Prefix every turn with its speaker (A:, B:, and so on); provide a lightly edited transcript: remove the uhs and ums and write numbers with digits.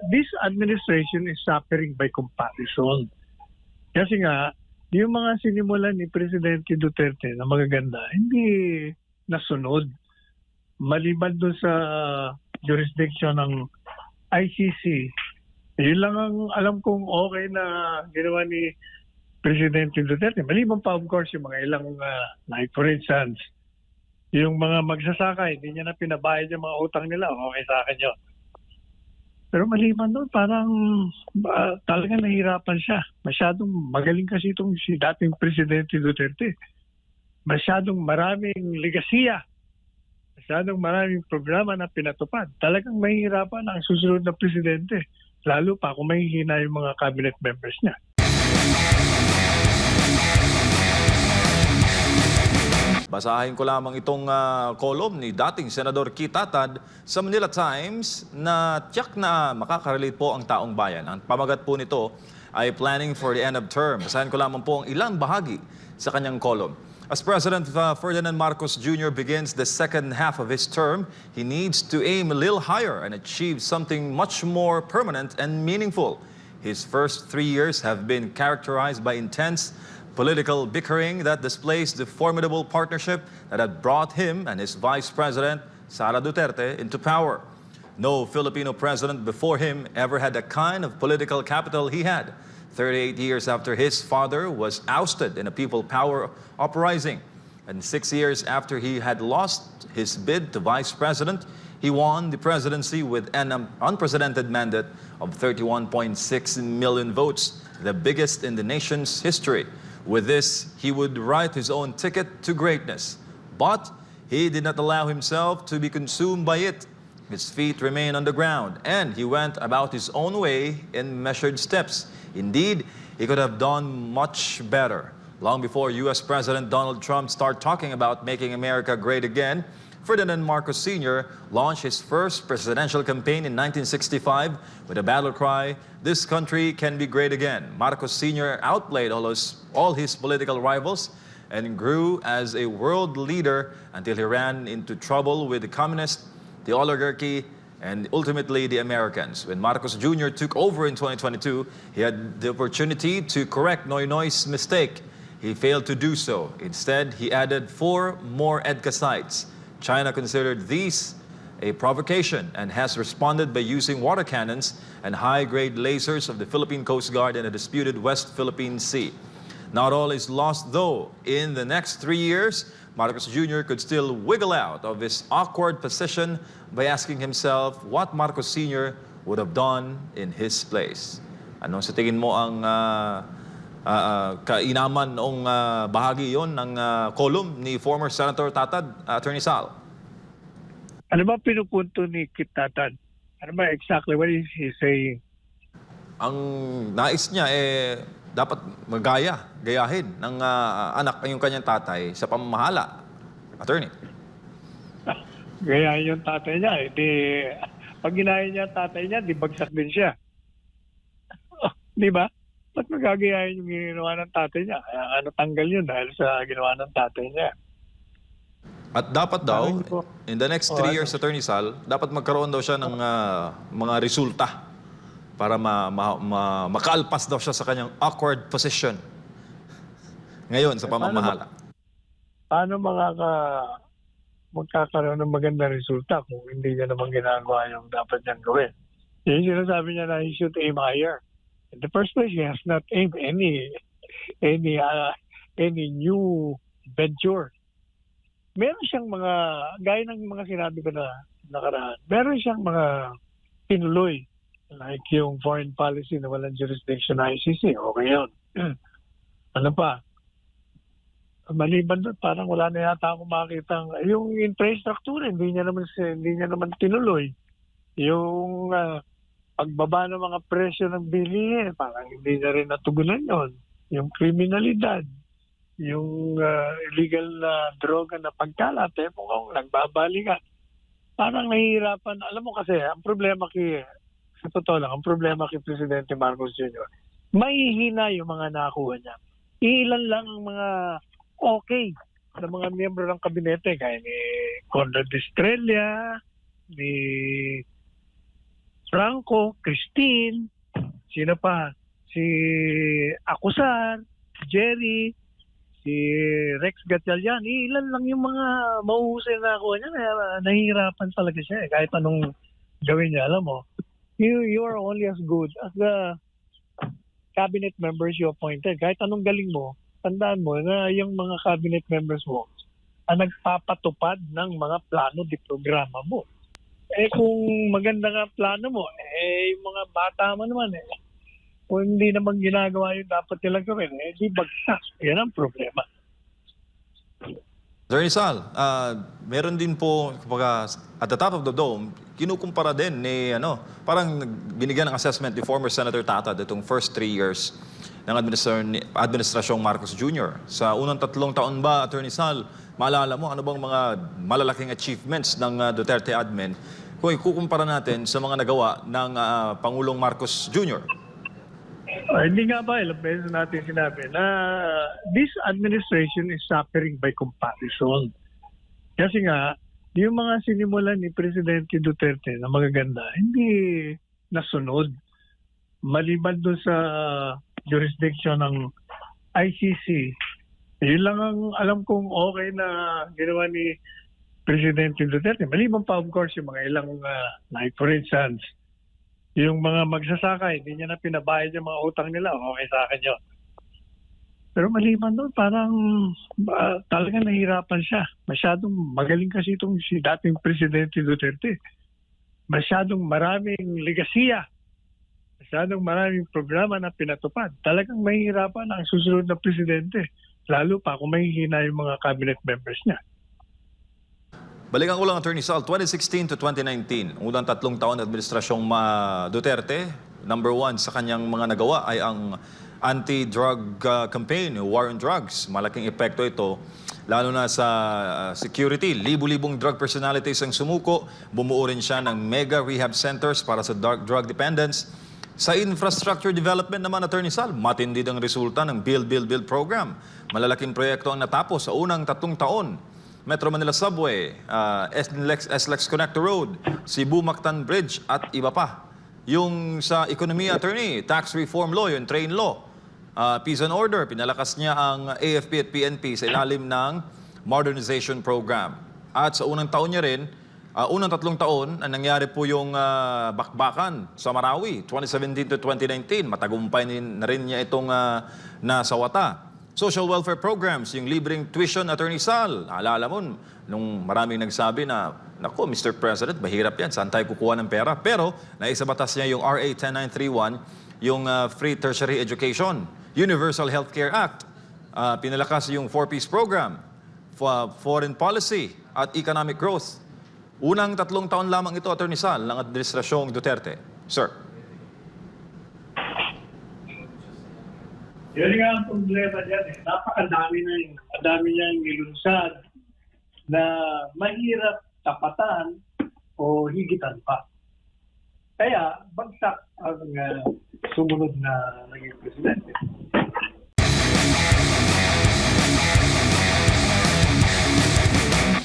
A: this administration is suffering by comparison. Kasi nga, yung mga sinimulan ni Presidente Duterte na magaganda, hindi nasunod. Maliban doon sa jurisdiction ng ICC, yun lang ang alam kong okay na ginawa ni Presidente Duterte. Maliban pa, of course, yung mga ilang, like for instance, yung mga magsasaka, hindi niya na pinabayad yung mga utang nila. Okay sa akin yun. Pero maliban doon, parang talaga nahihirapan siya. Masyadong magaling kasi itong si dating Presidente Duterte. Masyadong maraming ligasiya. Masyadong maraming programa na pinatupad. Talagang mahihirapan ang susunod na Presidente. Lalo pa kung mahihina yung mga cabinet members niya.
B: Basahin ko lamang itong column ni dating Senador Kit Tatad sa Manila Times na tiyak na makakarelate po ang taong bayan. Ang pamagat po nito ay Planning for the End of Term. Basahin ko lamang po ang ilang bahagi sa kanyang column. As President Ferdinand Marcos Jr. begins the second half of his term, he needs to aim a little higher and achieve something much more permanent and meaningful. His first 3 years have been characterized by intense political bickering that displays the formidable partnership that had brought him and his Vice President, Sara Duterte, into power. No Filipino president before him ever had the kind of political capital he had. 38 years after his father was ousted in a people power uprising, and 6 years after he had lost his bid to Vice President, he won the presidency with an unprecedented mandate of 31.6 million votes, the biggest in the nation's history. With this, he would write his own ticket to greatness. But he did not allow himself to be consumed by it. His feet remained on the ground, and he went about his own way in measured steps. Indeed, he could have done much better. Long before U.S. President Donald Trump started talking about making America great again, Ferdinand Marcos Sr. launched his first presidential campaign in 1965 with a battle cry, "This country can be great again." Marcos Sr. outplayed all his political rivals and grew as a world leader until he ran into trouble with the communists, the oligarchy, and ultimately the Americans. When Marcos Jr. took over in 2022, he had the opportunity to correct Noynoy's mistake. He failed to do so. Instead, he added 4 more EDCA sites. China considered these a provocation and has responded by using water cannons and high-grade lasers of the Philippine Coast Guard in the disputed West Philippine Sea. Not all is lost, though. In the next 3 years, Marcos Jr. could still wiggle out of his awkward position by asking himself what Marcos Sr. would have done in his place. Ano sa tingin mo ang kainaman noong bahagi yon ng column ni former Senator Tatad, Attorney Sal?
A: Ano ba pinupunto ni Kit Tatad? Ano ba exactly what is he saying?
B: Ang nais niya dapat gayahin ng anak yung kanyang tatay sa pamamahala. Attorney.
A: Gayahin yung tatay niya. Di, pag ginahin niya tatay niya, di bagsak din siya. Di ba? Ba't magagayahin yung ginawa ng tatay niya? Ano tanggal yun dahil sa ginawa ng tatay niya?
B: At dapat daw, in the next 3 years, Attorney Sal, dapat magkaroon daw siya ng mga resulta para makaalpas daw siya sa kanyang awkward position ngayon sa pamamahala.
A: Paano magkakaroon ng magandang resulta kung hindi niya naman ginagawa yung dapat niyang gawin? Yung sinasabi niya na he should aim higher. In the first place, he has not aimed any new venture. Meron siyang mga, gaya ng mga sinabi ko na nakaraan, meron siyang mga tinuloy. Like yung foreign policy na walang jurisdiction na ICC. Okay yun. Ano pa? Maliban doon, parang wala na yata akong makita. Yung infrastructure, hindi niya naman tinuloy. Yung pagbaba ng mga presyo ng bilihin, parang hindi na rin natugunan yon. Yung kriminalidad, yung illegal na droga na pagkalat, mukhang nagbabalikan. Parang nahihirapan. Alam mo kasi, ang problema sa totoo lang, ang problema kay Presidente Marcos Jr., mahihina yung mga nakuha niya. Ilan lang ang mga okay na mga miyembro ng kabinete, gaya ni Conrad Estrella, ni Franco, Christine, sino pa? Si Acusar, Jerry, si Rex Gatchalian. Ilan lang yung mga mahuhusay na ako niya. Kaya nahihirapan talaga siya eh. Kahit anong gawin niya, alam mo. You are only as good as the cabinet members you appointed. Kahit anong galing mo, tandaan mo na yung mga cabinet members mo ang nagpapatupad ng mga plano di programa mo. Eh kung maganda nga plano mo, yung mga bata mo naman kung hindi naman ginagawa yung dapat nilang gawin, di bagsak. Yan ang problema.
B: Attorney Sal, meron din po, kapag at the top of the dome, kinukumpara din ni, parang binigyan ng assessment ni former Senator Tatad itong first 3 years ng Administrasyong Marcos Jr. Sa unang 3 taon ba, Attorney Sal, maalala mo, ano bang mga malalaking achievements ng Duterte admin kung ikukumpara natin sa mga nagawa ng Pangulong Marcos Jr.?
A: Hindi nga ba, ilang beses natin sinabi na this administration is suffering by comparison. Kasi nga, yung mga sinimulan ni Presidente Duterte na magaganda, hindi nasunod. Maliban doon sa jurisdiction ng ICC, yun lang ang alam kong okay na ginawa ni Presidente Duterte. Maliban pa, of course, yung mga ilang, like for instance, yung mga magsasaka, hindi niya na pinabayad yung mga utang nila, okay sa akin yun. Pero maliban doon, parang talagang nahihirapan siya. Masyadong magaling kasi itong si dating Presidente Duterte. Masyadong maraming legasiya. Masyadong maraming programa na pinatupad. Talagang mahihirapan ang susunod na Presidente. Lalo pa kung mahihina yung mga cabinet members niya.
B: Balikan ko lang, Attorney Sal, 2016 to 2019, unang 3 taon administrasyong Duterte, number 1 sa kanyang mga nagawa ay ang anti-drug campaign, war on drugs. Malaking epekto ito, lalo na sa security. Libu-libong drug personalities ang sumuko. Bumuo rin siya ng mega rehab centers para sa drug dependence. Sa infrastructure development naman, Attorney Sal, matindi ang resulta ng Build program. Malalaking proyekto ang natapos sa unang 3 taon. Metro Manila Subway, SLEX Connector Road, Cebu-Mactan Bridge at iba pa. Yung sa ekonomiya, Attorney, tax reform law, yung train law, peace and order, pinalakas niya ang AFP at PNP sa ilalim ng modernization program. At sa unang taon niya rin, unang 3 taon, ang nangyari po yung bakbakan sa Marawi, 2017 to 2019. Matagumpay na rin niya itong nasawata. Social welfare programs, yung libreng tuition, Attorney Sal. Alala mo, nung maraming nagsabi na, naku, Mr. President, mahirap yan, saan tayo kukuha ng pera? Pero, naisabatas niya yung RA 10931, yung free tertiary education, Universal Healthcare Act, pinalakas yung 4-piece program, foreign policy, at economic growth. Unang 3 taon lamang ito, Attorney Sal, ng Administrasyong Duterte. Sir.
A: Yun nga ang problema dyan Napakadami niya yung nilunsad na mahirap tapatan o higitan pa. Kaya bagsak ang sumunod na naging presidente.